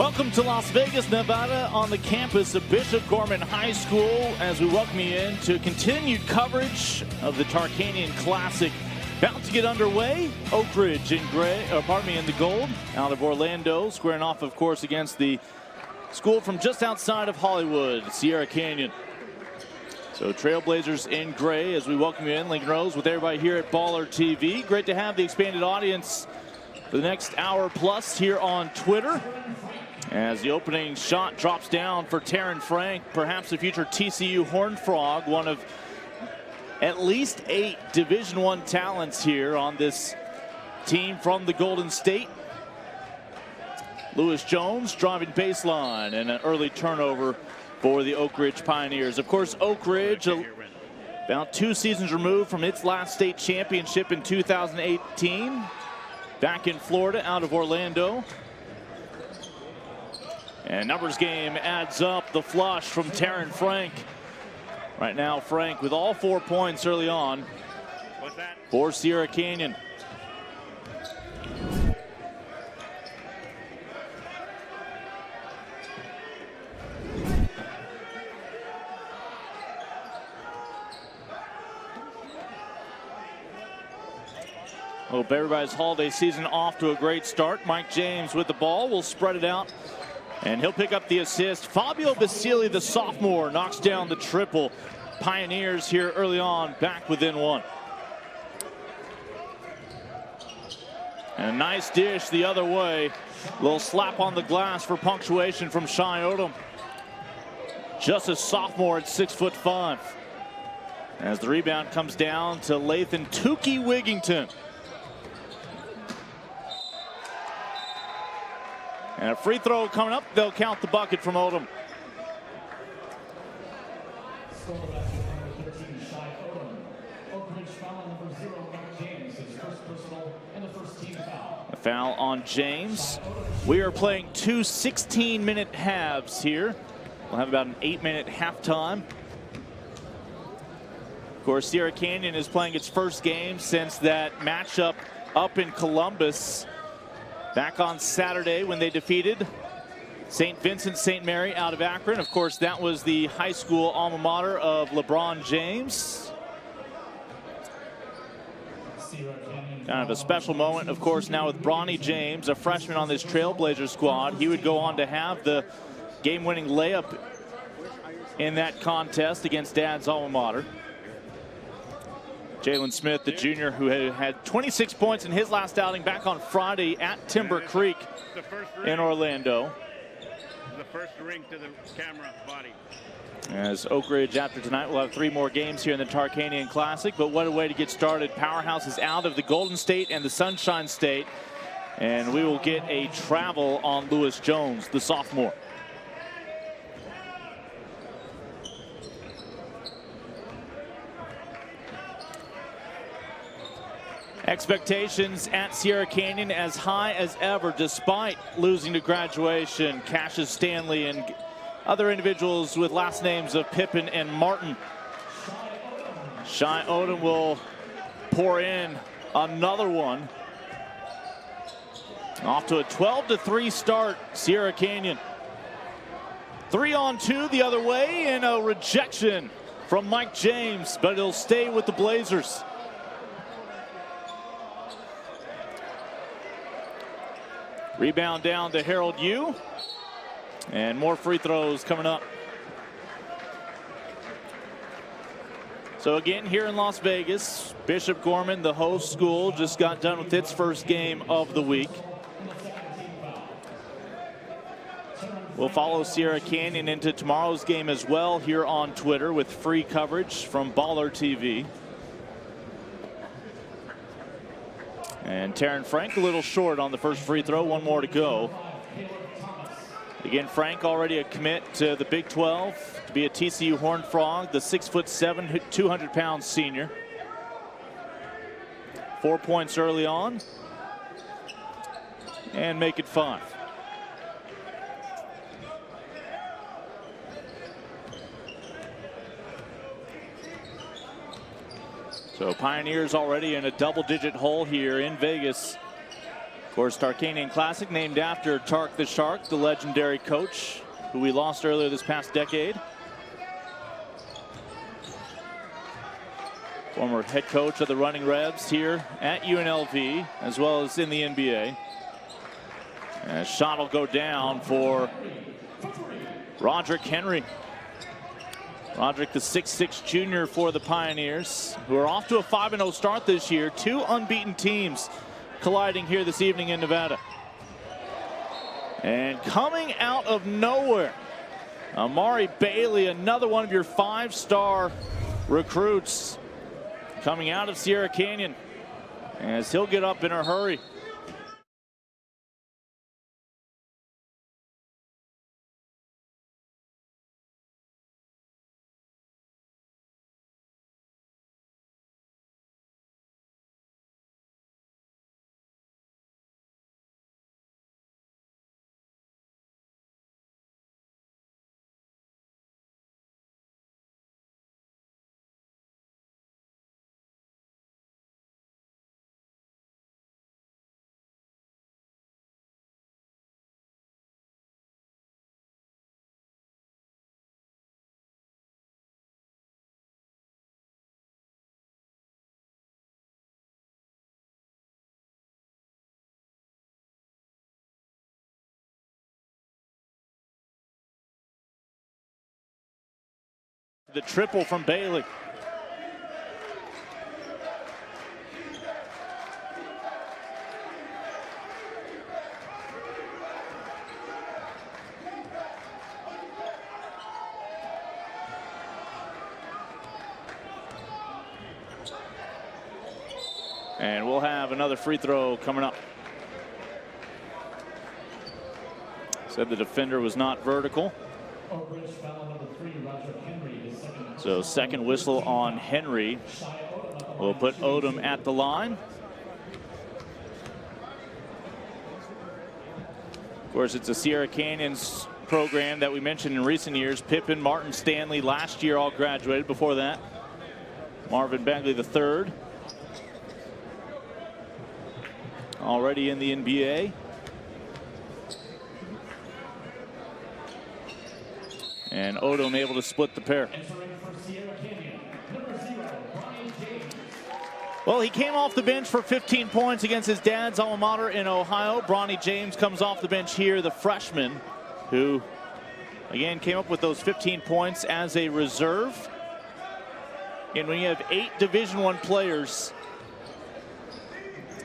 Welcome to Las Vegas, Nevada, on the campus of Bishop Gorman High School as we welcome you in to continued coverage of the Tarkanian Classic. About to get underway. Oak Ridge in the gold, out of Orlando, squaring off, of course, against the school from just outside of Hollywood, Sierra Canyon. So Trailblazers in gray as we welcome you in. Lincoln Rose with everybody here at BallerTV. Great to have the expanded audience for the next hour plus here on Twitter. As the opening shot drops down for Taryn Frank, perhaps the future TCU Horned Frog, one of at least 8 Division I talents here on this team from the Golden State. Lewis Jones driving baseline and an early turnover for the Oak Ridge Pioneers. Of course, Oak Ridge about 2 seasons removed from its last state championship in 2018. Back in Florida, out of Orlando. And numbers game adds up. The flush from Taryn Frank. Right now, Frank with all 4 points early on for Sierra Canyon. Hope everybody's holiday season off to a great start. Mike James with the ball will spread it out, and he'll pick up the assist. Fabio Basili, the sophomore, knocks down the triple. Pioneers here early on, back within 1. And a nice dish the other way. A little slap on the glass for punctuation from Shai Odom. Just a sophomore at 6'5". As the rebound comes down to Lathan Tukey Wigington. And a free throw coming up. They'll count the bucket from Odom. A foul on James. We are playing 2 16-minute halves here. We'll have about an 8-minute halftime. Of course, Sierra Canyon is playing its first game since that matchup up in Columbus back on Saturday when they defeated St. Vincent St. Mary out of Akron. Of course, that was the high school alma mater of LeBron James. Kind of a special moment, of course, now with Bronny James, a freshman on this Trailblazers squad. He would go on to have the game-winning layup in that contest against Dad's alma mater. Jalen Smith, the junior, who had 26 points in his last outing back on Friday at Timber Creek in Orlando. The first ring to the camera body. As Oak Ridge, after tonight, will have 3 more games here in the Tarkanian Classic. But what a way to get started. Powerhouse is out of the Golden State and the Sunshine State. And we will get a travel on Lewis Jones, the sophomore. Expectations at Sierra Canyon as high as ever, despite losing to graduation. Cassius Stanley and other individuals with last names of Pippen and Martin. Shai Odom will pour in another one. Off to a 12-3 start, Sierra Canyon. 3-on-2 the other way, and a rejection from Mike James, but he'll stay with the Blazers. Rebound down to Harold Yu. And more free throws coming up. So again, here in Las Vegas, Bishop Gorman, the host school, just got done with its first game of the week. We'll follow Sierra Canyon into tomorrow's game as well here on Twitter with free coverage from BallerTV. And Taryn Frank a little short on the first free throw. 1 more to go. Again, Frank already a commit to the Big 12 to be a TCU Horned Frog, the 6'7", 200-pound senior. 4 points early on. And make it 5. So Pioneers already in a double-digit hole here in Vegas. Of course, Tarkanian Classic named after Tark the Shark, the legendary coach who we lost earlier this past decade. Former head coach of the Running Rebs here at UNLV, as well as in the NBA. And a shot will go down for Roderick Henry. Roderick, the 6'6" junior for the Pioneers, who are off to a 5-0 start this year. Two unbeaten teams colliding here this evening in Nevada. And coming out of nowhere, Amari Bailey, another one of your 5-star recruits, coming out of Sierra Canyon, as he'll get up in a hurry. The triple from Bailey. And we'll have another free throw coming up. Said the defender was not vertical. So second whistle on Henry. We'll put Odom at the line. Of course, it's a Sierra Canyons program that we mentioned in recent years. Pippen, Martin Stanley last year all graduated. Before that, Marvin Bagley III. Already in the NBA. And Odom able to split the pair. Well, he came off the bench for 15 points against his dad's alma mater in Ohio. Bronny James comes off the bench here, the freshman, who, again, came up with those 15 points as a reserve. And when you have 8 Division I players,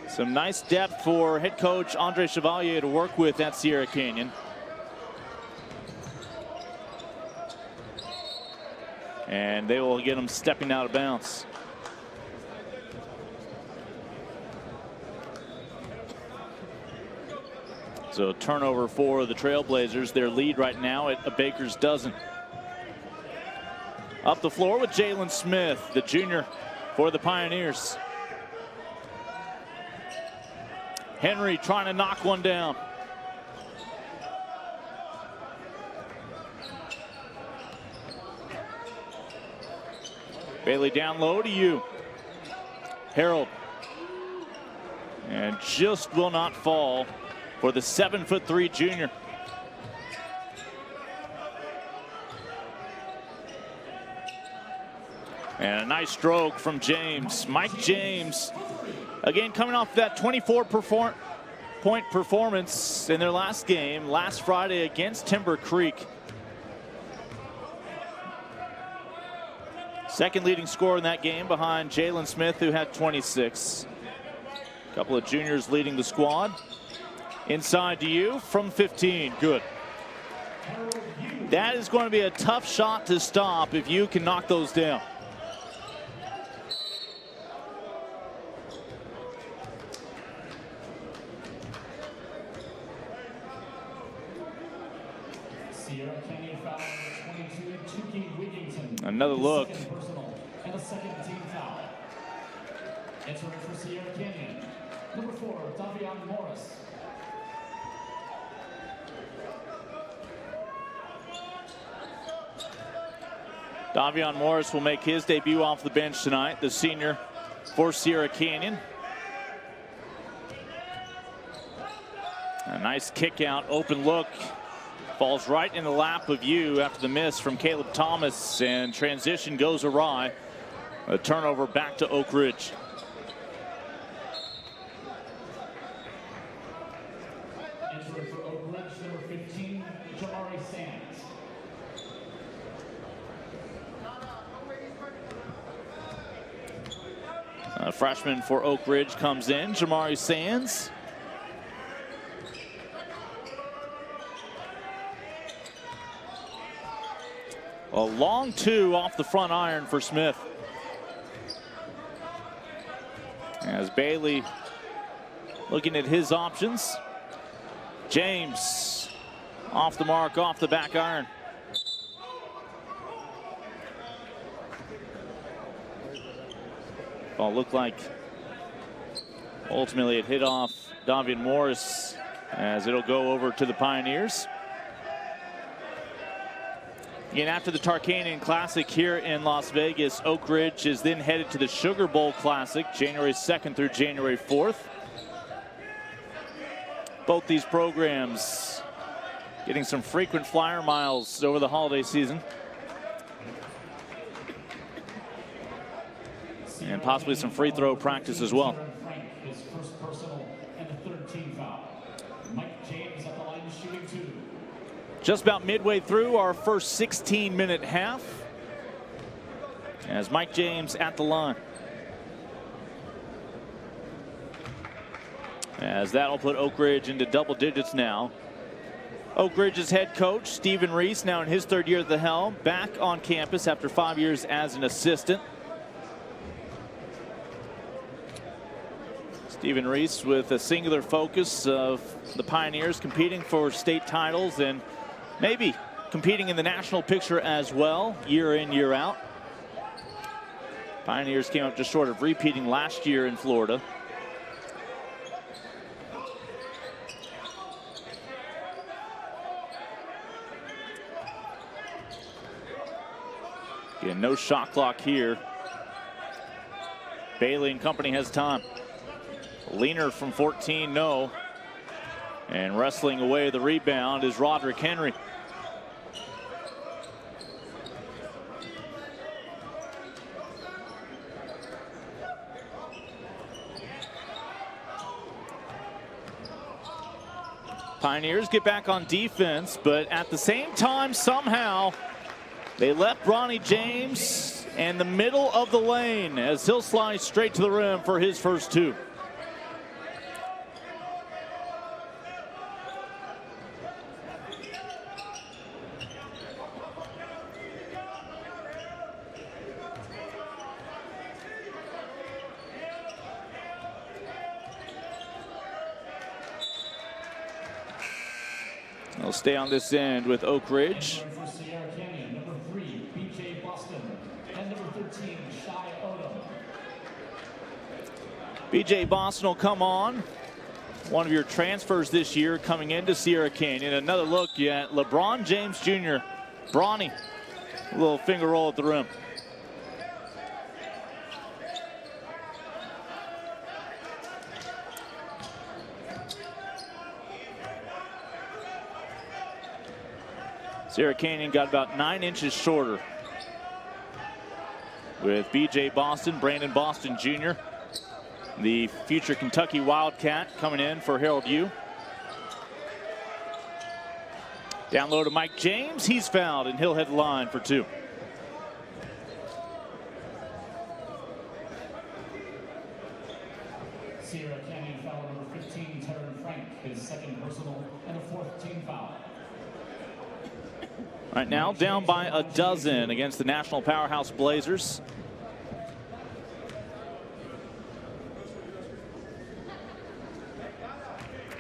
some nice depth for head coach Andre Chevalier to work with at Sierra Canyon. And they will get him stepping out of bounds. So turnover for the Trailblazers. Their lead right now at a baker's dozen. Up the floor with Jalen Smith, the junior for the Pioneers. Henry trying to knock one down. Bailey down low to you. Harold. And just will not fall for the 7'3" junior. And a nice stroke from James. Mike James, again, coming off that 24-point performance in their last game, last Friday against Timber Creek. Second leading scorer in that game behind Jalen Smith, who had 26. A couple of juniors leading the squad. Inside to you from 15. Good. That is going to be a tough shot to stop if you can knock those down. Another look. And a second team foul. Entering for Sierra Canyon, number 4, Davion Morris. Davion Morris will make his debut off the bench tonight, the senior for Sierra Canyon. A nice kick out, open look. Falls right in the lap of you after the miss from Caleb Thomas, and transition goes awry. A turnover back to Oak Ridge. Entering for Oak Ridge, number 15, Amari Sands. A freshman for Oak Ridge comes in, Amari Sands. A long two off the front iron for Smith. As Bailey looking at his options. James off the mark, off the back iron. Ball looked like ultimately it hit off Davian Morris, as it'll go over to the Pioneers. Again, after the Tarkanian Classic here in Las Vegas, Oak Ridge is then headed to the Sugar Bowl Classic, January 2nd through January 4th. Both these programs getting some frequent flyer miles over the holiday season. And possibly some free throw practice as well. His first personal and the third team foul. Mike James at the line shooting 2. Just about midway through our first 16-minute half, as Mike James at the line. As that'll put Oak Ridge into double digits now. Oak Ridge's head coach, Stephen Reese, now in his third year at the helm, back on campus after 5 years as an assistant. Stephen Reese with a singular focus of the Pioneers competing for state titles and maybe competing in the national picture as well, year in, year out. Pioneers came up just short of repeating last year in Florida. Again, no shot clock here. Bailey and company has time. Leaner from 14, no. And wrestling away the rebound is Roderick Henry. Pioneers get back on defense, but at the same time, somehow, they left Bronny James in the middle of the lane as he'll slide straight to the rim for his first two. They'll stay on this end with Oak Ridge. For Sierra Canyon, number 3, BJ Boston, and number 13, Shai Odom. BJ Boston will come on. One of your transfers this year coming into Sierra Canyon. Another look at LeBron James Jr. Bronny, a little finger roll at the rim. Sierra Canyon got about 9 inches shorter with BJ Boston, Brandon Boston Jr., the future Kentucky Wildcat, coming in for Harold Yu. Down low to Mike James. He's fouled, and he'll head the line for 2. Sierra Canyon foul number 15, Taryn Frank, his second personal and a 4th team foul. Right now, down by a dozen against the national powerhouse Blazers.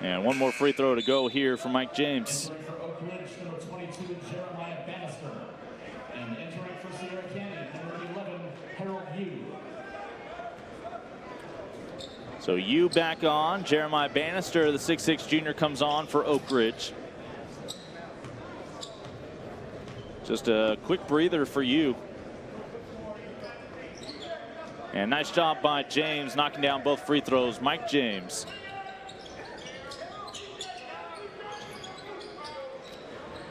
And one more free throw to go here for Mike James. Entering for Oak Ridge, number 22, Jeremiah Bannister. And entering for Sierra Canyon, number 11, Harold Yu. So Yu back on. Jeremiah Bannister, the 6'6 junior, comes on for Oak Ridge. Just a quick breather for you. And nice job by James knocking down both free throws. Mike James.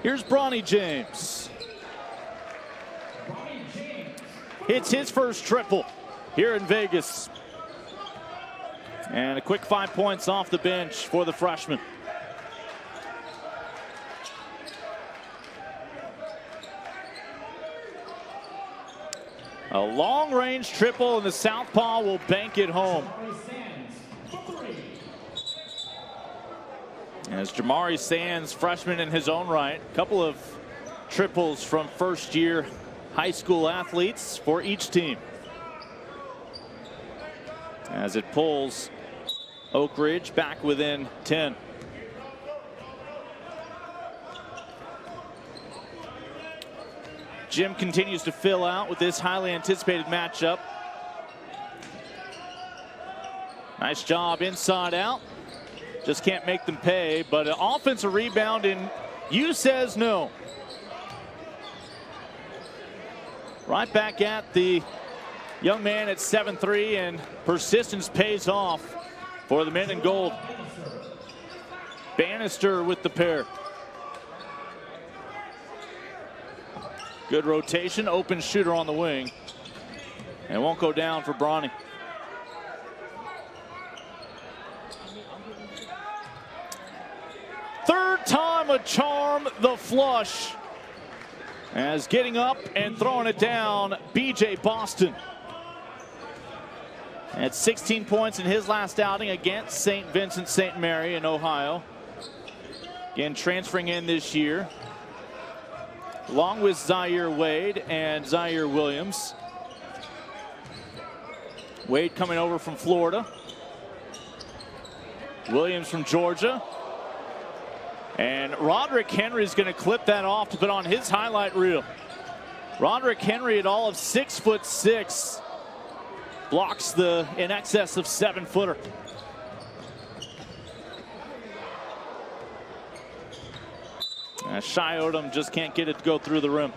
Here's Bronny James. Hits his first triple here in Vegas. And a quick 5 points off the bench for the freshman. A long-range triple, and the southpaw will bank it home. As Jamari Sands, freshman in his own right, a couple of triples from first-year high school athletes for each team. As it pulls Oak Ridge back within 10. Jim continues to fill out with this highly anticipated matchup. Nice job inside out. Just can't make them pay, but an offensive rebound, and you says no. Right back at the young man at 7-3, and persistence pays off for the men in gold. Bannister with the pair. Good rotation, open shooter on the wing. And won't go down for Bronny. Third time a charm, the flush. As getting up and throwing it down, BJ Boston. At 16 points in his last outing against St. Vincent St. Mary in Ohio. Again, transferring in this year, along with Zaire Wade and Zaire Williams. Wade coming over from Florida. Williams from Georgia. And Roderick Henry is going to clip that off to put on his highlight reel. Roderick Henry at all of 6'6". Blocks the in excess of 7-footer. Shy Odom just can't get it to go through the rim.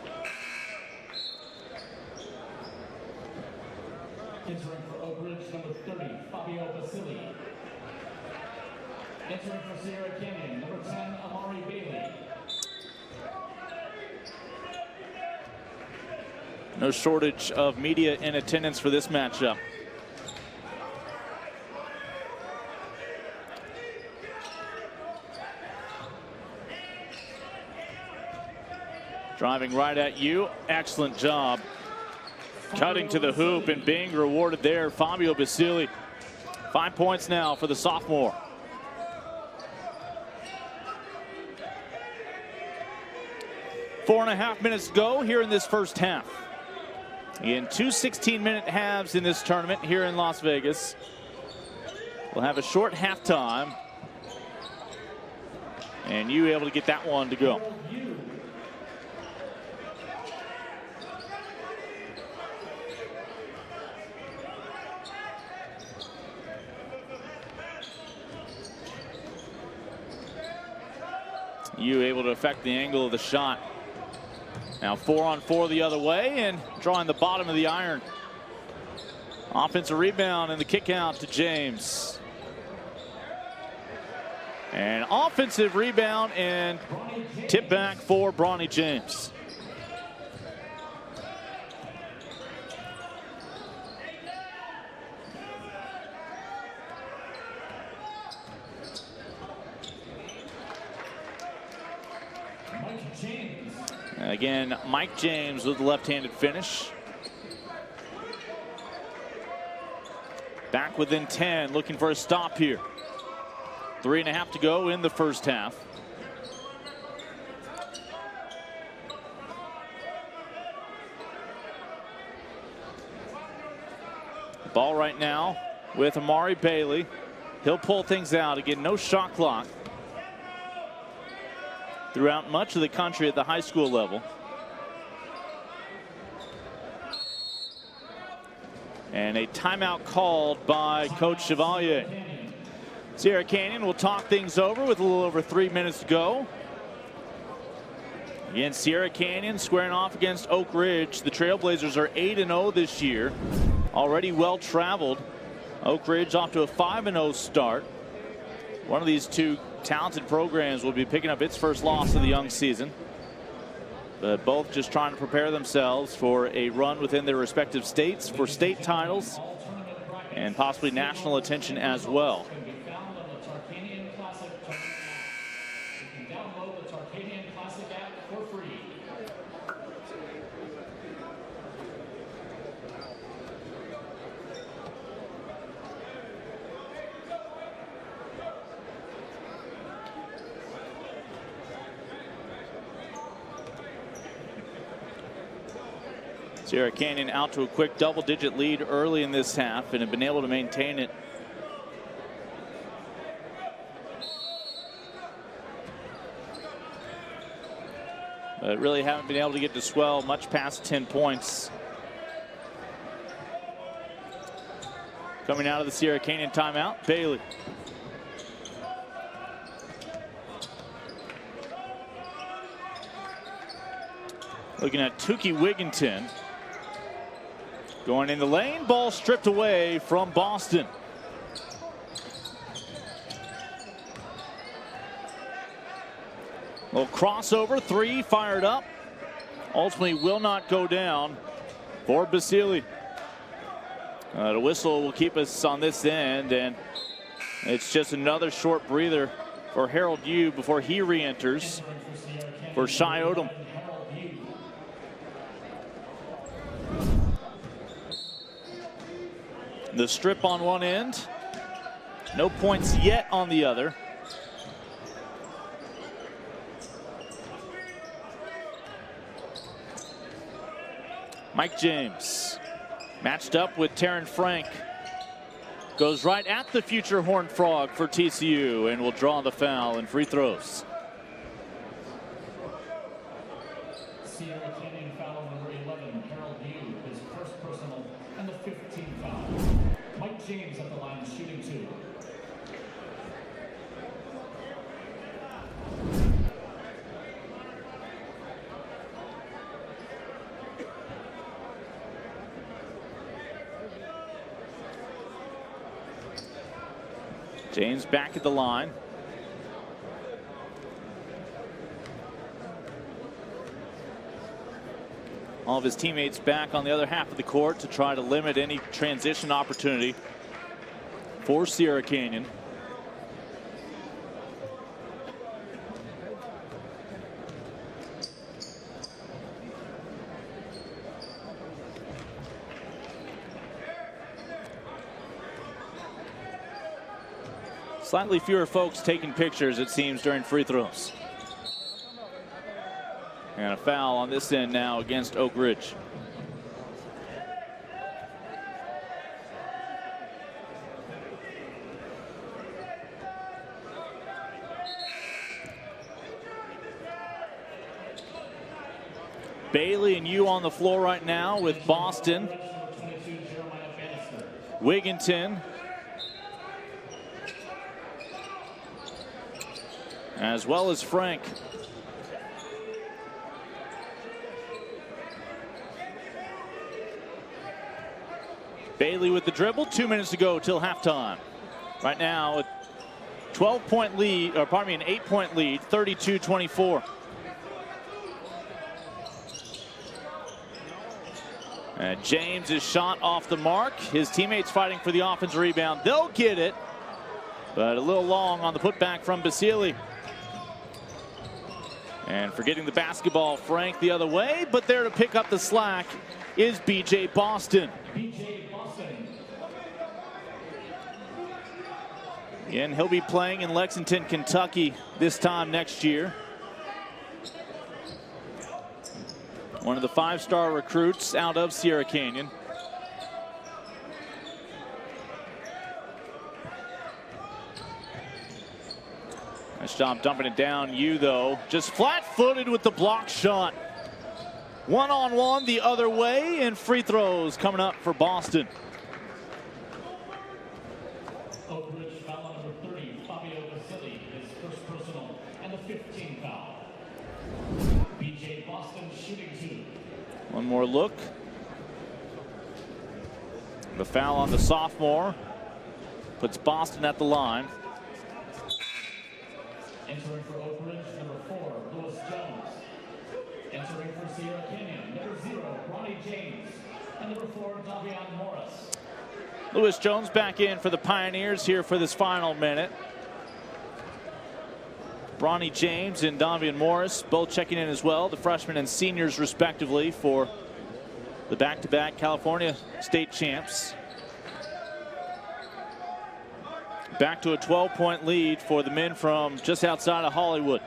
Entering for Oak Ridge, number 30, Fabio Basili. Entering for Sierra Canyon, number 10, Amari Bailey. No shortage of media in attendance for this matchup. Driving right at you. Excellent job. Cutting to the hoop and being rewarded there. Fabio Basili. 5 points now for the sophomore. Four and a half minutes to go here in this first half. In 2 16-minute halves in this tournament here in Las Vegas. We'll have a short halftime. And you able to get that one to go. You able to affect the angle of the shot. Now 4-on-4 the other way and drawing the bottom of the iron. Offensive rebound and the kick out to James. And offensive rebound and tip back for Bronny James. Again, Mike James with the left-handed finish. Back within 10, looking for a stop here. 3.5 to go in the first half. Ball right now with Amari Bailey. He'll pull things out. Again, no shot clock throughout much of the country at the high school level. And a timeout called by Coach Chevalier. Sierra Canyon will talk things over with a little over 3 minutes to go. Again, Sierra Canyon squaring off against Oak Ridge. The Trailblazers are 8-0 this year. Already well traveled. Oak Ridge off to a 5-0 start. One of these two talented programs will be picking up its first loss of the young season. but both just trying to prepare themselves for a run within their respective states for state titles and possibly national attention as well. Can be found on the Tarkanian Classic tournament app. You can download the Tarkanian Classic app for free. Sierra Canyon out to a quick double-digit lead early in this half and have been able to maintain it. But really haven't been able to get to swell much past 10 points. Coming out of the Sierra Canyon timeout, Bailey. Looking at Tukey Wigginton. Going in the lane, ball stripped away from Boston. Little crossover, three fired up. Ultimately will not go down for Basili. The whistle will keep us on this end, and it's just another short breather for Harold Yu before he re-enters for Shai Odom. The strip on one end. No points yet on the other. Mike James matched up with Taryn Frank. Goes right at the future Horned Frog for TCU and will draw the foul and free throws. Sierra Canyon foul number 11, Harold Yu, his first personal and the 15th foul. Mike James at the line shooting two. James back at the line. All of his teammates back on the other half of the court to try to limit any transition opportunity for Sierra Canyon. Slightly fewer folks taking pictures, it seems, during free throws. And a foul on this end now against Oak Ridge. Bailey and Yu on the floor right now with Boston. Wigginton. As well as Frank. Bailey with the dribble, 2 minutes to go till halftime. Right now, a 12-point lead, or pardon me, an 8-point lead, 32-24. And James is shot off the mark. His teammates fighting for the offensive rebound. They'll get it, but a little long on the putback from Basili. And for getting the basketball, Frank the other way, but there to pick up the slack is BJ Boston. And he'll be playing in Lexington, Kentucky this time next year. One of the 5-star recruits out of Sierra Canyon. Nice job dumping it down. Yu, though, just flat-footed with the block shot. One-on-one the other way, and free throws coming up for Boston. Oak Ridge foul number 30, Fabio Basili, his first personal and the 15th foul. BJ Boston shooting two. One more look. The foul on the sophomore puts Boston at the line. Entering for Oak Ridge, number 4, Lewis Jones. Entering Sierra Canyon, number 0, Bronny James, and number 4, Davion Morris. Lewis Jones back in for the Pioneers here for this final minute. Bronny James and Davion Morris both checking in as well, the freshmen and seniors respectively for the back-to-back California state champs. Back to a 12-point lead for the men from just outside of Hollywood.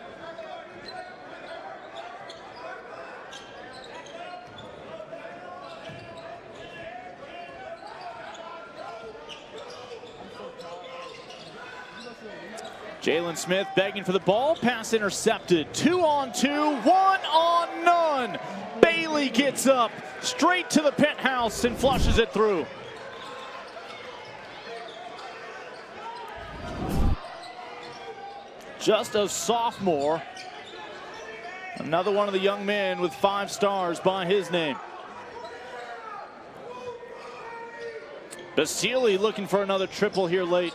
Jalen Smith begging for the ball. Pass intercepted. 2-on-2, 1-on-none. Bailey gets up straight to the penthouse and flushes it through. Just a sophomore. Another one of the young men with 5 stars by his name. Basili looking for another triple here late.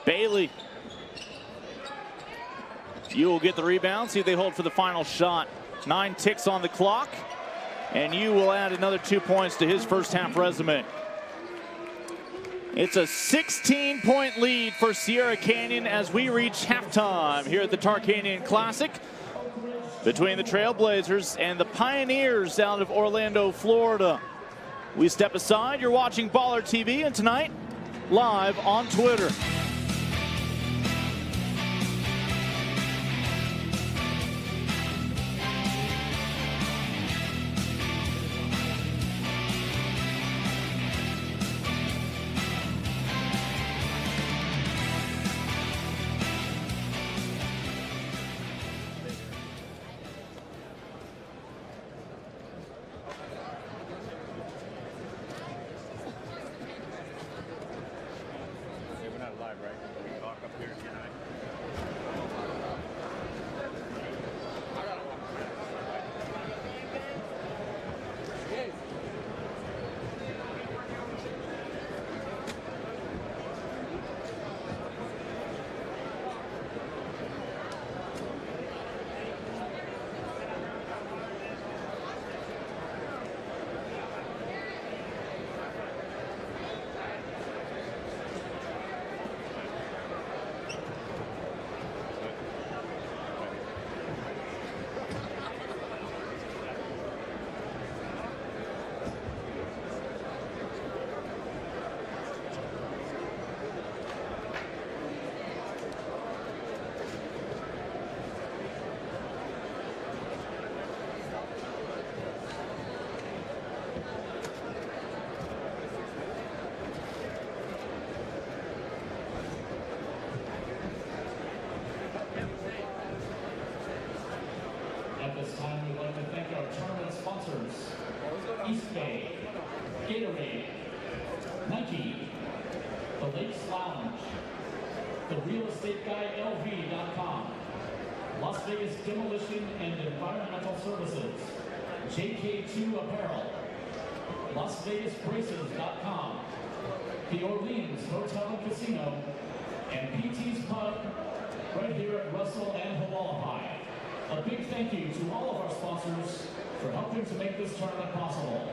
Bailey. You will get the rebound. See if they hold for the final shot. 9 ticks on the clock. And you will add another 2 points to his first half resume. It's a 16-point lead for Sierra Canyon as we reach halftime here at the Tarkanian Classic between the Trailblazers and the Pioneers out of Orlando, Florida. We step aside. You're watching BallerTV, and tonight, live on Twitter. At this time, we'd like to thank our tournament sponsors: East Bay, Gatorade, Nike, the Lakes Lounge, the Real Estate Guy LV.com, Las Vegas Demolition and Environmental Services, JK2 Apparel, Las Vegas Braces.com, the Orleans Hotel and Casino, and PT's Pub right here at Russell and Hualapai. A big thank you to all of our sponsors for helping to make this tournament possible.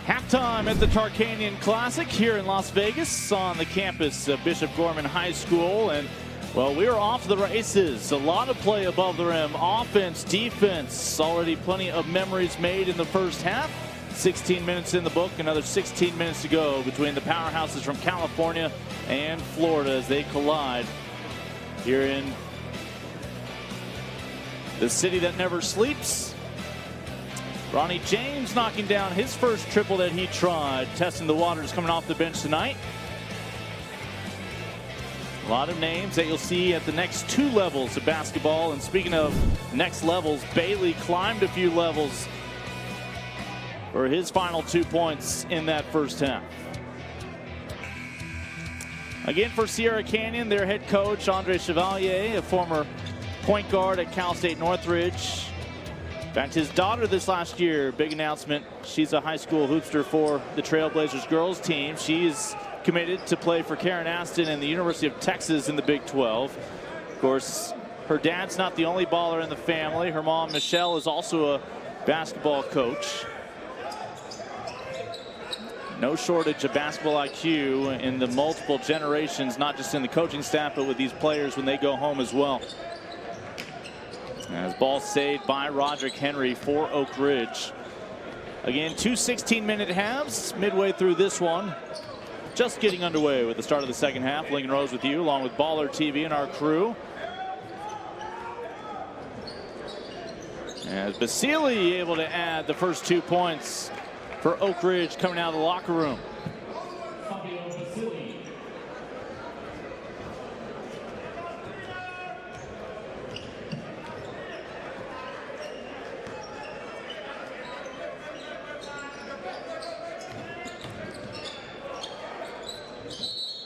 Halftime at the Tarkanian Classic here in Las Vegas on the campus of Bishop Gorman High School. And, well, we are off to the races. A lot of play above the rim. Offense, defense. Already plenty of memories made in the first half. 16 minutes in the book. Another 16 minutes to go between the powerhouses from California and Florida as they collide here in the city that never sleeps. Bronny James knocking down his first triple that he tried, testing the waters coming off the bench tonight. A lot of names that you'll see at the next two levels of basketball. And speaking of next levels, Bailey climbed a few levels for his final 2 points in that first half. Again for Sierra Canyon, their head coach, Andre Chevalier, a former point guard at Cal State Northridge. In fact, his daughter this last year, big announcement. She's a high school hoopster for the Trailblazers girls team. She's committed to play for Karen Aston and the University of Texas in the Big 12. Of course, her dad's not the only baller in the family. Her mom, Michelle, is also a basketball coach. No shortage of basketball IQ in the multiple generations, not just in the coaching staff, but with these players when they go home as well. As ball saved by Roderick Henry for Oak Ridge. Again, two 16-minute halves midway through this one. Just getting underway with the start of the second half. Lincoln Rose with you, along with BallerTV and our crew. As Basili able to add the first 2 points for Oak Ridge coming out of the locker room.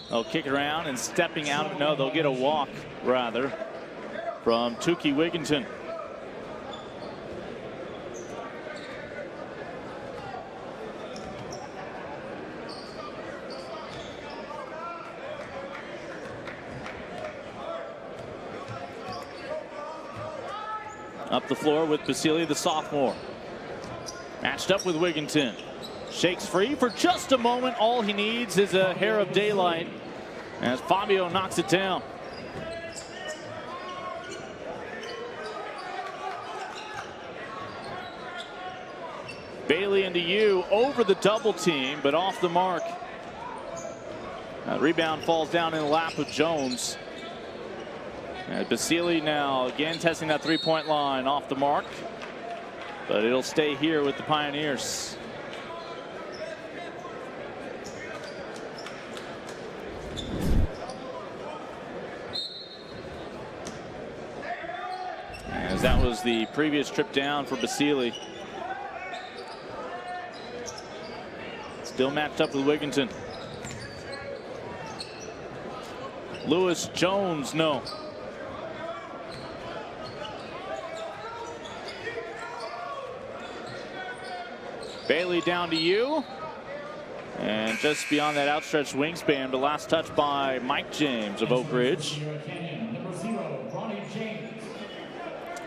They'll kick it around and stepping out. No, they'll get a walk, rather, from Tukey Wigginton. Up the floor with Basili, the sophomore. Matched up with Wigginton. Shakes free for just a moment. All he needs is a hair of daylight as Fabio knocks it down. Bailey into you over the double team, but off the mark. Rebound falls down in the lap of Jones. And Basili now again testing that three-point line, off the mark, but it'll stay here with the Pioneers. As that was the previous trip down for Basili. Still matched up with Wigginton. Lewis Jones, no. Bailey down to you. And just beyond that outstretched wingspan, the last touch by Mike James of Oak Ridge.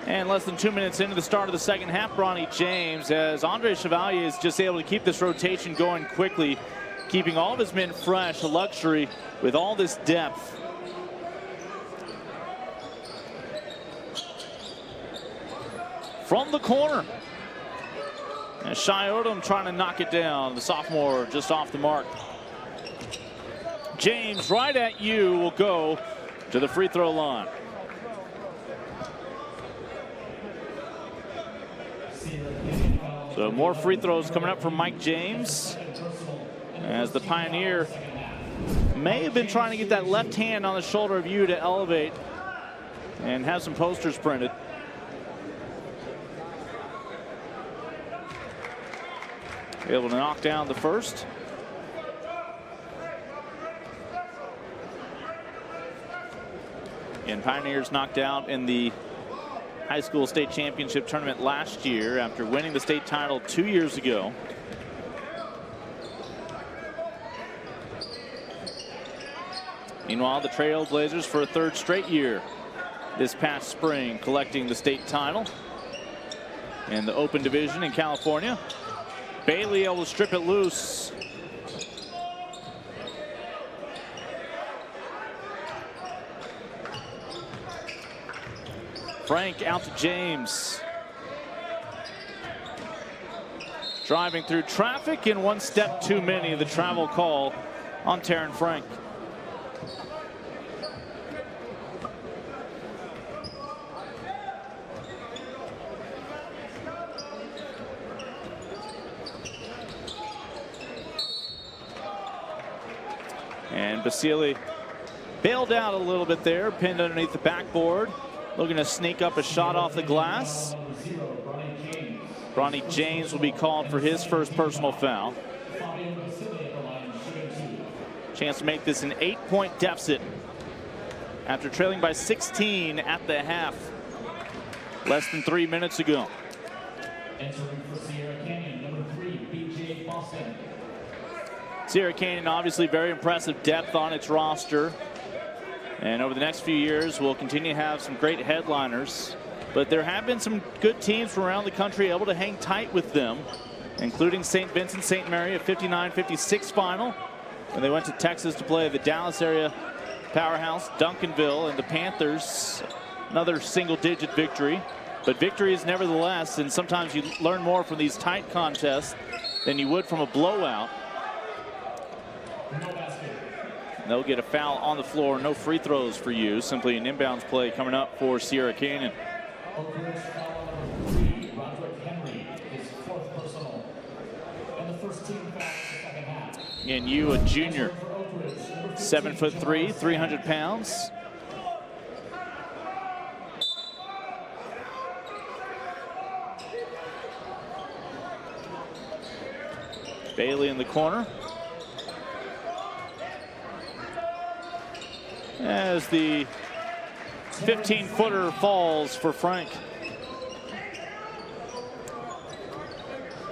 And less than 2 minutes into the start of the second half, Bronny James, as Andre Chevalier is just able to keep this rotation going quickly, keeping all of his men fresh, a luxury with all this depth. From the corner. And Shai Odom trying to knock it down. The sophomore just off the mark. James, right at you, will go to the free throw line. So more free throws coming up from Mike James, as the Pioneer may have been trying to get that left hand on the shoulder of you to elevate and have some posters printed. Able to knock down the first. And Pioneers knocked out in the high school state championship tournament last year after winning the state title 2 years ago. Meanwhile, the Trailblazers for a third straight year this past spring collecting the state title in the Open Division in California. Bailey able to strip it loose. Frank out to James. Driving through traffic and one step too many. The travel call on Taryn Frank. And Basili bailed out a little bit there, pinned underneath the backboard, looking to sneak up a shot off the glass. Bronny James will be called for his first personal foul. Chance to make this an 8-point deficit after trailing by 16 at the half less than 3 minutes ago. Entering for Sierra Canyon, number 3, BJ Boston. Sierra Canyon, obviously very impressive depth on its roster. And over the next few years, we'll continue to have some great headliners. But there have been some good teams from around the country able to hang tight with them, including St. Vincent St. Mary, a 59-56 final. When they went to Texas to play the Dallas area powerhouse, Duncanville, and the Panthers, another single-digit victory. But victories nevertheless, and sometimes you learn more from these tight contests than you would from a blowout. They'll get a foul on the floor. No free throws for you. Simply an inbounds play coming up for Sierra Canyon. And you, a junior, 7'3", 300 pounds. Bailey in the corner. As the 15-footer falls for Frank.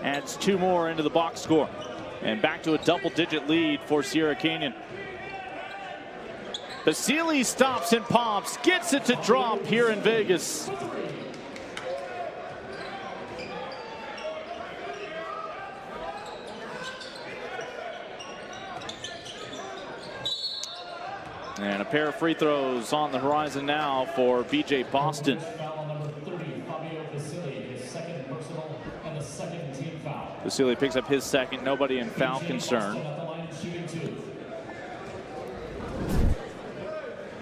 Adds 2 more into the box score. And back to a double-digit lead for Sierra Canyon. Basili stops and pops, gets it to drop here in Vegas. And a pair of free throws on the horizon now for BJ Boston. Basili picks up his second, nobody in foul concern.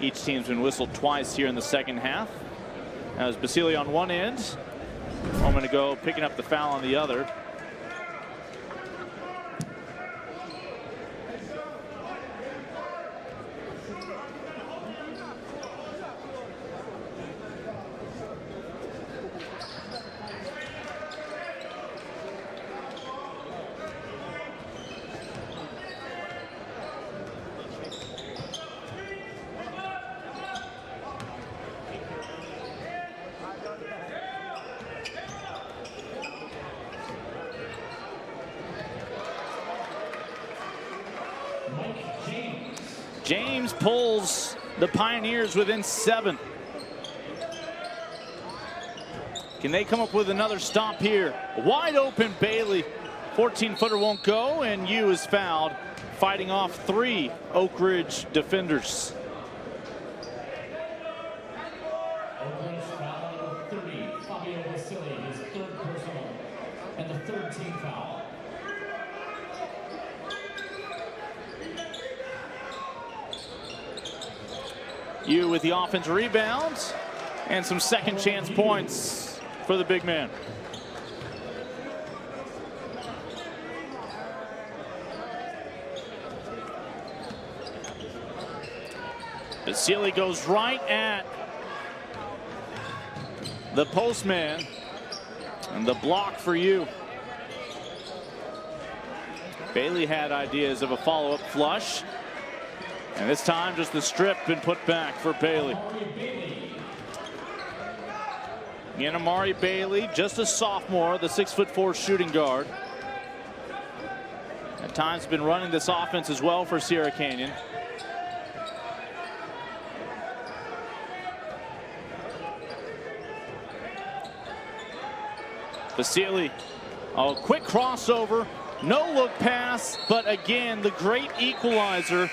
Each team's been whistled twice here in the second half. As Basili on one end, a moment ago picking up the foul on the other. James pulls the Pioneers within 7. Can they come up with another stop here? Wide open Bailey. 14-footer won't go, and U is fouled, fighting off 3 Oak Ridge defenders. Oak Ridge foul number 30, Fabio Basili, his 3rd personal, and the 3rd team foul. U with the offensive rebounds and some second chance points for the big man. Basili goes right at the postman, and the block for U. Bailey had ideas of a follow-up flush. And this time, just the strip been put back for Bailey. And Amari Bailey, just a sophomore, the 6'4" shooting guard. At times been running this offense as well for Sierra Canyon. Basili Oh, quick crossover, no look pass, but again, the great equalizer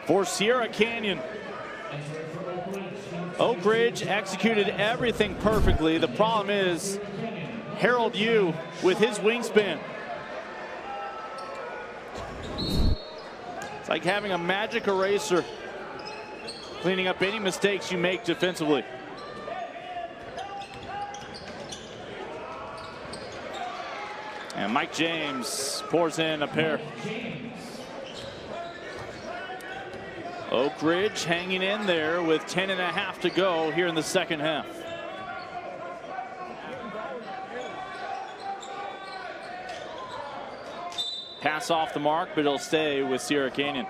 for Sierra Canyon. Oak Ridge executed everything perfectly. The problem is Harold Yu with his wingspan. It's like having a magic eraser, cleaning up any mistakes you make defensively. And Mike James pours in a pair. Oak Ridge hanging in there with 10.5 to go here in the second half. Pass off the mark, but it'll stay with Sierra Canyon.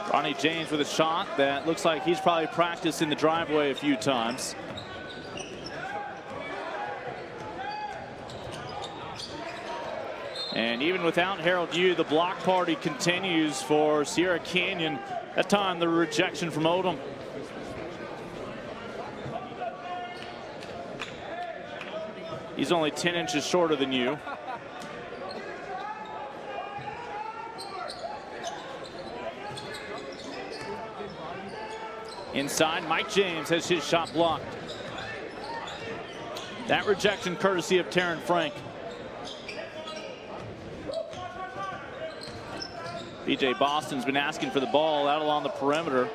Bronny James with a shot that looks like he's probably practiced in the driveway a few times. And even without Harold Yu, the block party continues for Sierra Canyon. That time the rejection from Odom. He's only 10 inches shorter than you. Inside, Mike James has his shot blocked. That rejection courtesy of Taryn Frank. BJ Boston's been asking for the ball out along the perimeter.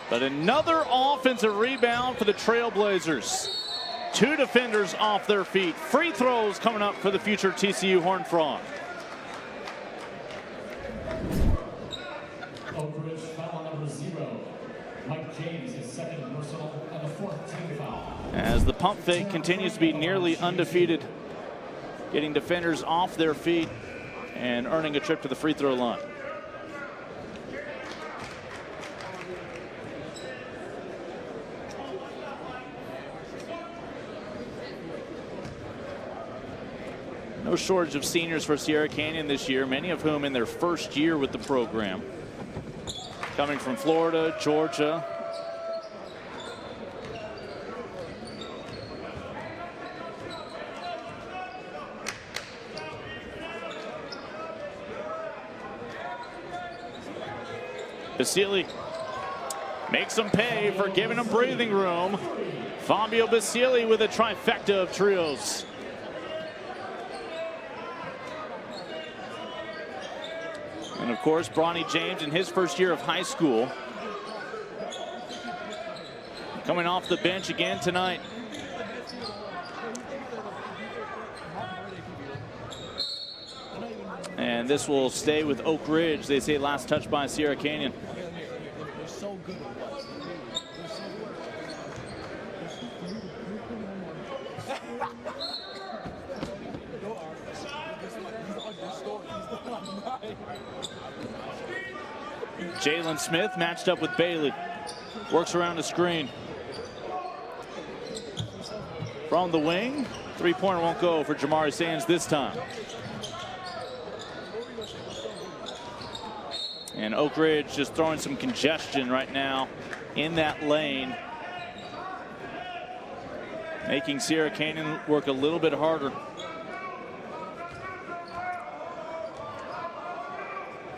But another offensive rebound for the Trailblazers. Two defenders off their feet. Free throws coming up for the future TCU Horned Frog. Oak Ridge foul number 0. Mike James, his second personal and the fourth team foul. As the pump fake continues to be nearly undefeated, getting defenders off their feet and earning a trip to the free throw line. No shortage of seniors for Sierra Canyon this year, many of whom in their first year with the program. Coming from Florida, Georgia. Basile makes them pay for giving them breathing room. Fabio Basile with a trifecta of trios. And of course, Bronny James in his first year of high school. Coming off the bench again tonight. And this will stay with Oak Ridge. They say last touch by Sierra Canyon. They're so good at what? Jalen Smith matched up with Bailey. Works around the screen. From the wing, three-pointer won't go for Jamari Sands this time. And Oak Ridge just throwing some congestion right now in that lane, making Sierra Canyon work a little bit harder.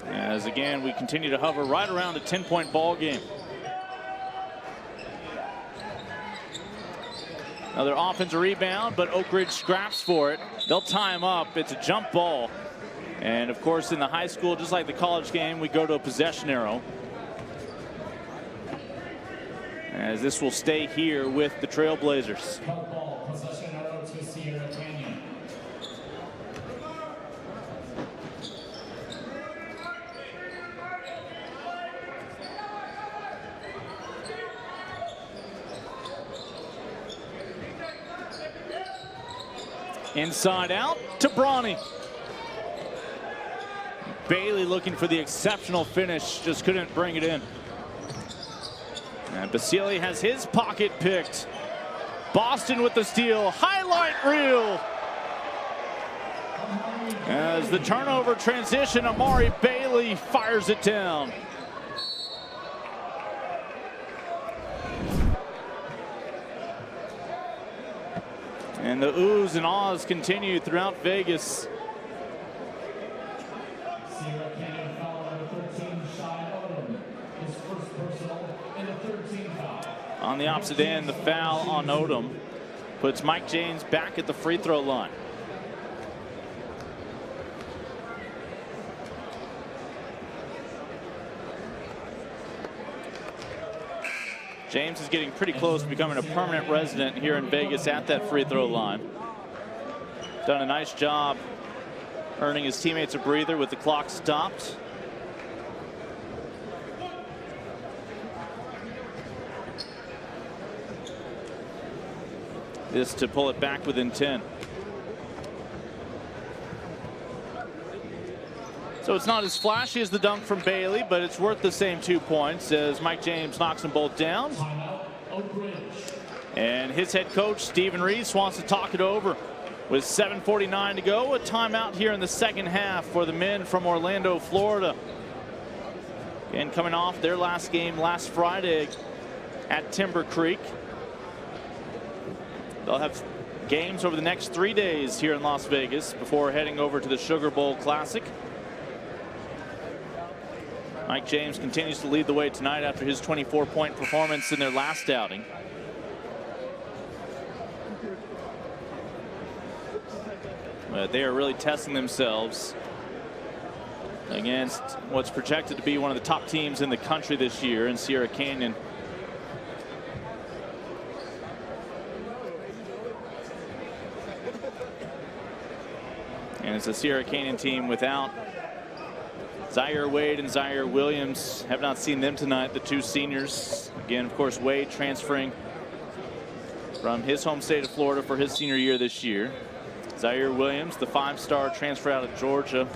As again, we continue to hover right around a 10-point ball game. Another offensive rebound, but Oak Ridge scraps for it. They'll tie him up. It's a jump ball. And of course, in the high school, just like the college game, we go to a possession arrow. As this will stay here with the Trailblazers. Ball, possession arrow to Sierra Canyon. Inside out to Bronny. Bailey looking for the exceptional finish, just couldn't bring it in. And Basile has his pocket picked. Boston with the steal, highlight reel. As the turnover transition, Amari Bailey fires it down. And the oohs and ahs continue throughout Vegas. On the opposite end, the foul on Odom puts Mike James back at the free throw line. James is getting pretty close to becoming a permanent resident here in Vegas at that free throw line. Done a nice job earning his teammates a breather with the clock stopped. This to pull it back within 10. So it's not as flashy as the dunk from Bailey, but it's worth the same 2 points as Mike James knocks them both down. And his head coach, Stephen Reese, wants to talk it over with 7:49 to go. A timeout here in the second half for the men from Orlando, Florida. And coming off their last game last Friday at Timber Creek. They'll have games over the next 3 days here in Las Vegas before heading over to the Sugar Bowl Classic. Mike James continues to lead the way tonight after his 24-point performance in their last outing. But they are really testing themselves against what's projected to be one of the top teams in the country this year in Sierra Canyon. And it's a Sierra Canyon team without Zaire Wade and Zaire Williams. Have not seen them tonight, the two seniors. Again, of course, Wade transferring from his home state of Florida for his senior year this year. Zaire Williams, the 5-star transfer out of Georgia,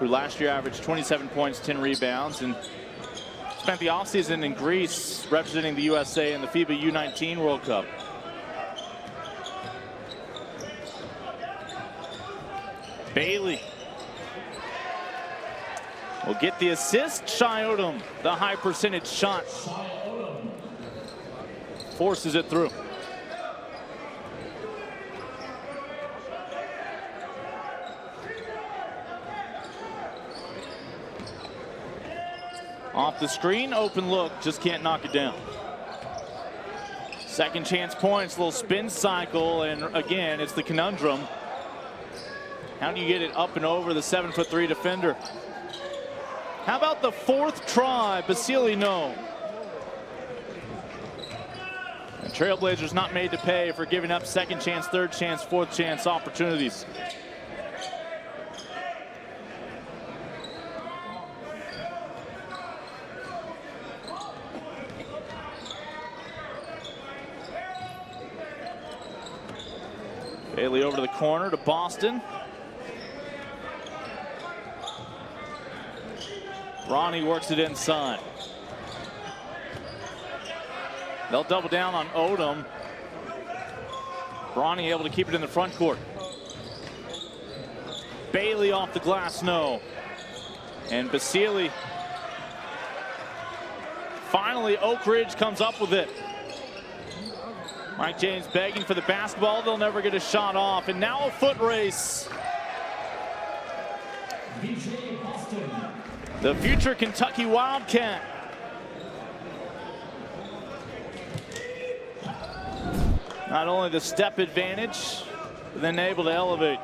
who last year averaged 27 points, 10 rebounds, and spent the offseason in Greece representing the USA in the FIBA U19 World Cup. Bailey will get the assist. Shai Odom, the high percentage shot, forces it through. Off the screen, open look, just can't knock it down. Second chance points, little spin cycle, and again, it's the conundrum. How do you get it up and over the 7'3" defender? How about the fourth try? Basile, no. And Trailblazers not made to pay for giving up second chance, third chance, fourth chance opportunities. Bailey over to the corner to Boston. Bronny works it inside. They'll double down on Odom. Bronny able to keep it in the front court. Bailey off the glass, no. And Basile. Finally, Oak Ridge comes up with it. Mike James begging for the basketball. They'll never get a shot off. And now a foot race. The future Kentucky Wildcat. Not only the step advantage, but then able to elevate.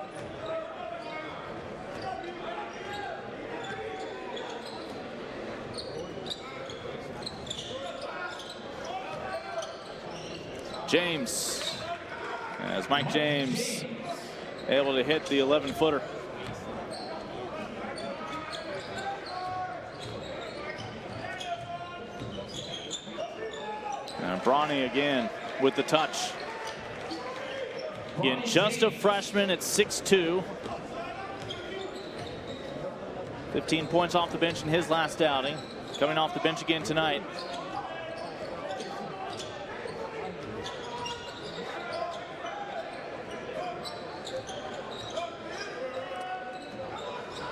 James, as Mike James able to hit the 11-footer. And Bronny again with the touch. Again, just a freshman at 6'2". 15 points off the bench in his last outing. Coming off the bench again tonight.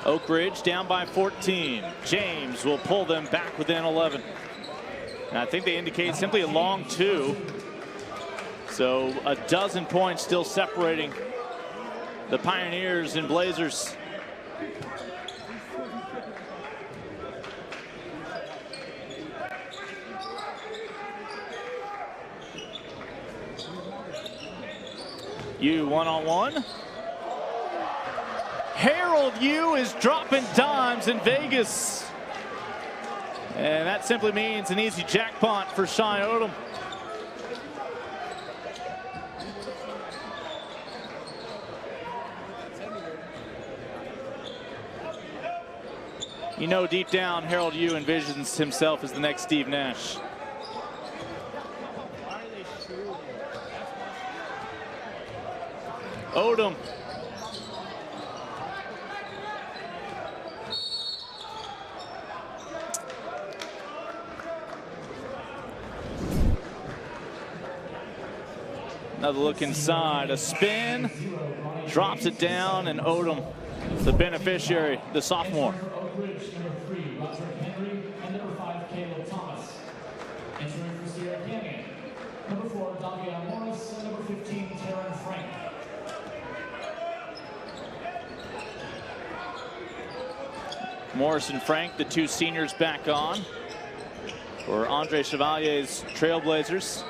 Oak Ridge down by 14. James will pull them back within 11. And I think they indicate simply a long 2. So a dozen points still separating the Pioneers and Blazers. Yu one-on-one. Harold Yu is dropping dimes in Vegas. And that simply means an easy jackpot for Shai Odom. You know, deep down, Harold Yu envisions himself as the next Steve Nash. Odom. Another look inside, a spin, drops it down, and Odom, the beneficiary, the sophomore. Oak Ridge, number 3, Roderick Henry, and number 5, Caleb Thomas. Entering for Sierra Canyon, number 4, Davion Morris, and number 15, Taryn Frank. Morris and Frank, the two seniors, back on for Andre Chevalier's Trailblazers.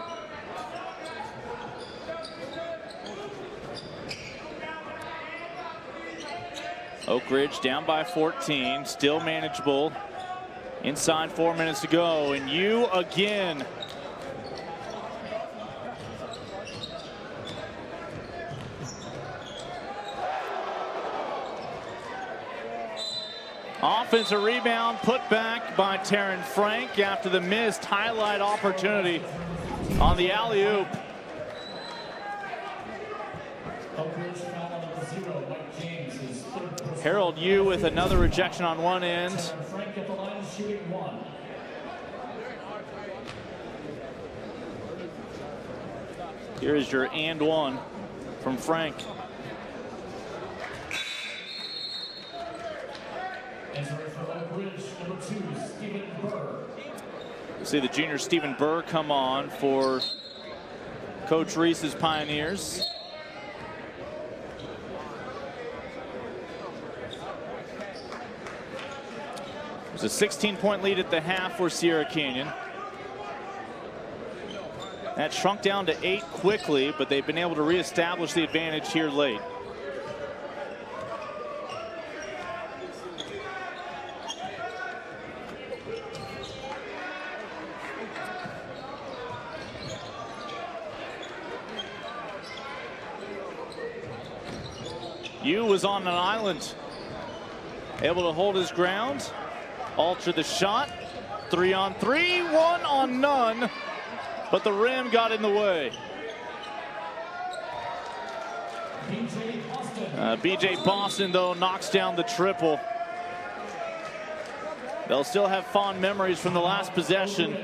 Oak Ridge down by 14, still manageable. Inside 4 minutes to go, and Yu again. Offensive rebound put back by Taryn Frank after the missed highlight opportunity on the alley-oop. Harold Yu with another rejection on one end. Frank at the line shooting 1. Here is your and one from Frank. Entering for Oak Ridge, number 2, Stephen Burr. We'll see the junior Stephen Burr come on for Coach Reese's Pioneers. There's a 16-point lead at the half for Sierra Canyon. That shrunk down to 8 quickly, but they've been able to reestablish the advantage here late. Yu was on an island, able to hold his ground. Alter the shot, 3-on-3, 1-on-none, but the rim got in the way. BJ Boston, though, knocks down the triple. They'll still have fond memories from the last possession.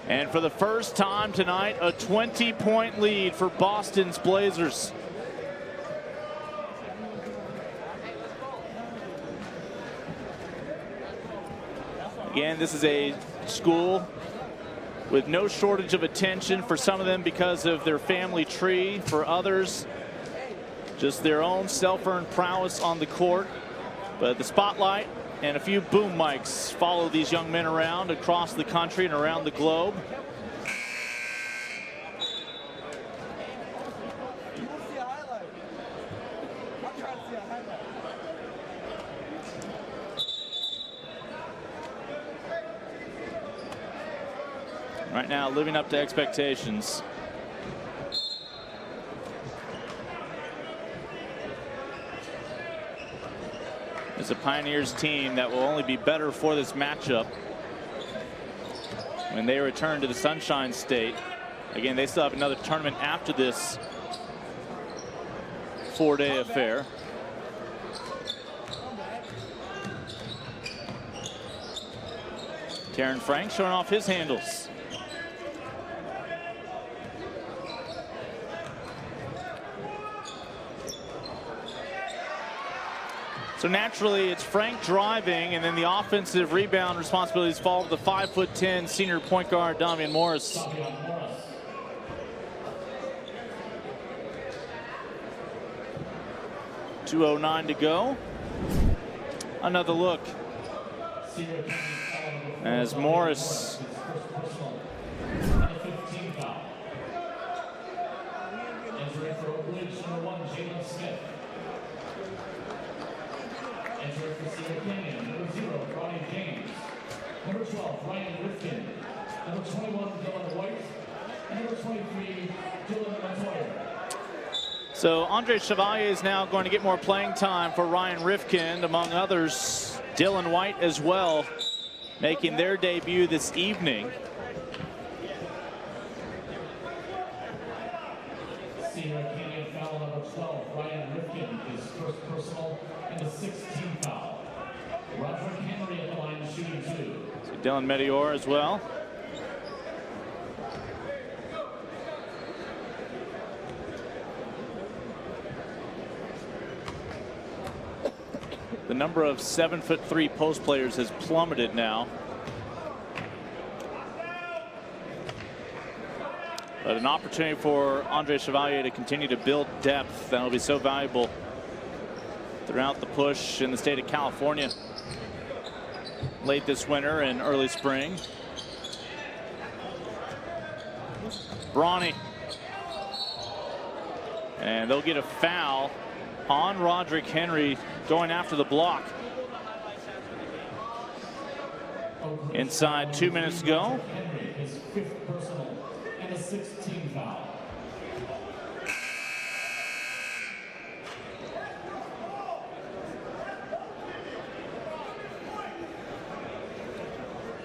And for the first time tonight, a 20-point lead for Boston's Blazers. Again, this is a school with no shortage of attention for some of them because of their family tree. For others, just their own self-earned prowess on the court. But the spotlight and a few boom mics follow these young men around across the country and around the globe. Right now, living up to expectations. It's a Pioneers team that will only be better for this matchup when they return to the Sunshine State. Again, they still have another tournament after this 4-day affair. Taryn Frank showing off his handles. So naturally, it's Frank driving, and then the offensive rebound responsibilities fall to the 5'10" senior point guard, Damian Morris. 2:09 to go. Another look as Morris Entering for Tarkanian, number 0, Bronny James. Number 12, Ryan Rifkin. Number 21, Dylan White. And number 23, Dylan Montoya. So Andre Chevalier is now going to get more playing time for Ryan Rifkin, among others. Dylan White as well, making their debut this evening. Tarkanian foul number 12, Ryan Rifkin, his first personal and the 16th foul. Roger Henry at the line shooting 2. So Dylan Medior as well. The number of 7'3" post players has plummeted now. But an opportunity for Andre Chevalier to continue to build depth that will be so valuable throughout the push in the state of California late this winter and early spring. Bronny. And they'll get a foul on Roderick Henry going after the block. Inside 2 minutes to go. Henry, his 5th personal and the 16th foul.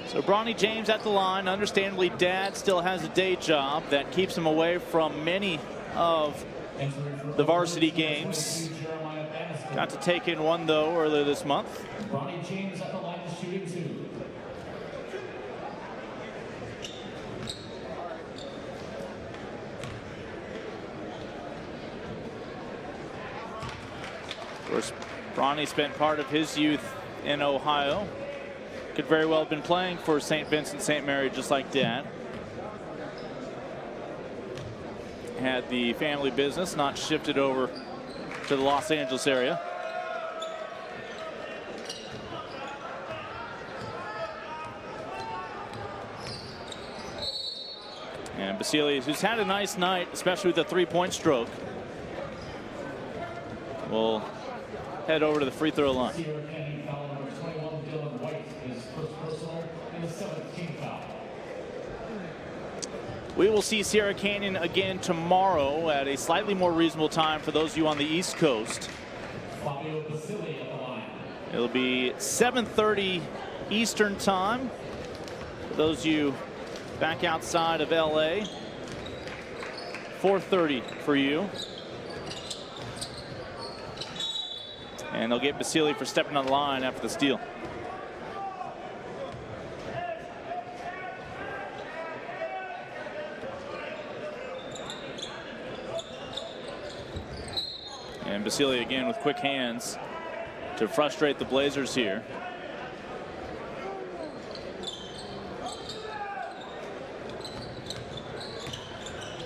So Bronny James at the line. Understandably, Dad still has a day job that keeps him away from many of the varsity games. Got to take in one, though, earlier this month. Bronny James at the line shooting 2. Of course, Bronny spent part of his youth in Ohio. Could very well have been playing for St. Vincent St. Mary, just like Dad. Had the family business not shifted over to the Los Angeles area. And Basilius, who's had a nice night, especially with the three-point stroke, will head over to the free throw line. We will see Tarkanian again tomorrow at a slightly more reasonable time for those of you on the East Coast. It'll be 7:30 Eastern time. For those of you back outside of LA, 4:30 for you. And they'll get Basili for stepping on the line after the steal. And Basili again with quick hands to frustrate the Blazers here.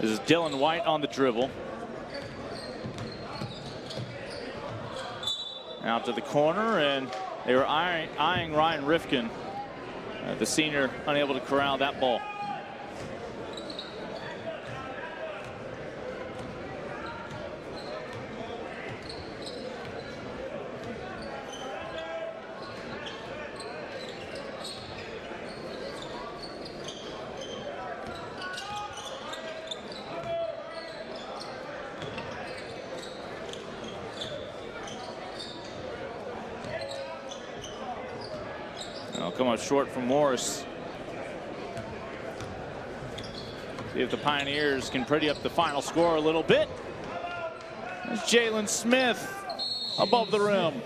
This is Dylan White on the dribble. Out to the corner, and they were eyeing Ryan Rifkin. The senior unable to corral that ball. Come up short from Morris. See if the Pioneers can pretty up the final score a little bit. There's Jalen Smith above the rim,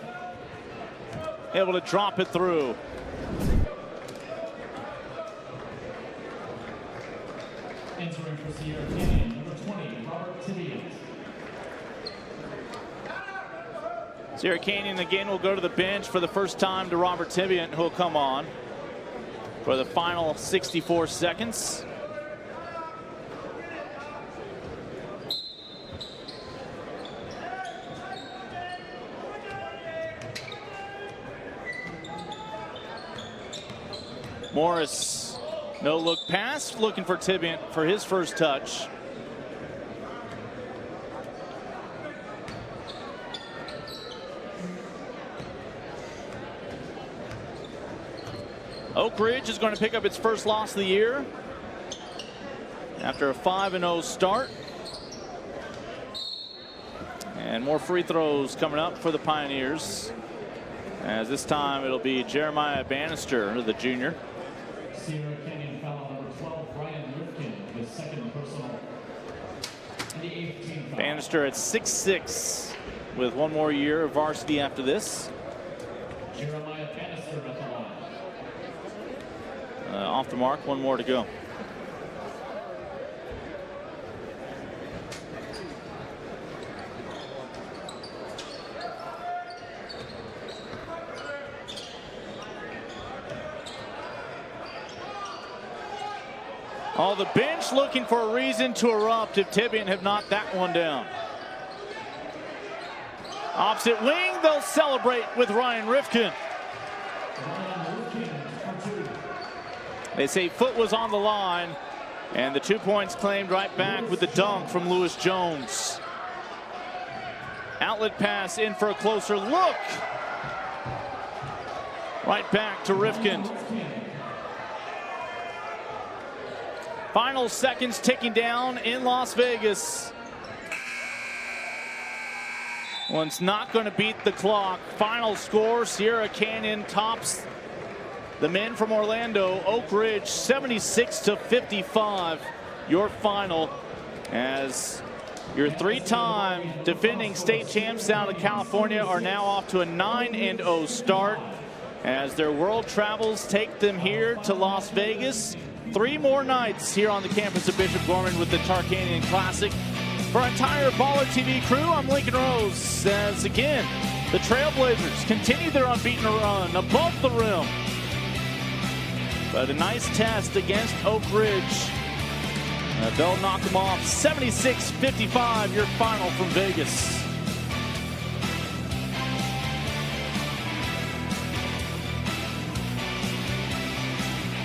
able to drop it through. Entering for Sierra Canyon, number 20, Robert Tibian. Sierra Canyon again will go to the bench for the first time to Robert Tibian, who will come on for the final 64 seconds. Morris, no look pass, looking for Tibian for his first touch. Oak Ridge is going to pick up its first loss of the year after a 5-0 start. And more free throws coming up for the Pioneers, as this time it'll be Jeremiah Bannister, the junior. Sierra Canyon foul number 12, Brian Rifkin, his second personal. And the 18th foul. Bannister at 6'6", with one more year of varsity after this. Jeremiah Bannister at the line. Off the mark, one more to go. All the bench looking for a reason to erupt if Tibian have knocked that one down. Opposite wing, they'll celebrate with Ryan Rifkin. They say foot was on the line, and the 2 points claimed right back with the dunk from Lewis Jones. Outlet pass in for a closer look. Right back to Rifkin. Final seconds ticking down in Las Vegas. One's not going to beat the clock. Final score, Sierra Canyon tops the men from Orlando. Oak Ridge 76-55. Your final, as your 3-time defending state champs down in California are now off to a 9-0 start, as their world travels take them here to Las Vegas. 3 more nights here on the campus of Bishop Gorman with the Tarkanian Classic. For our entire BallerTV crew, I'm Lincoln Rose, as again, the Trailblazers continue their unbeaten run above the rim. But a nice test against Oak Ridge. They'll knock them off 76-55, your final from Vegas.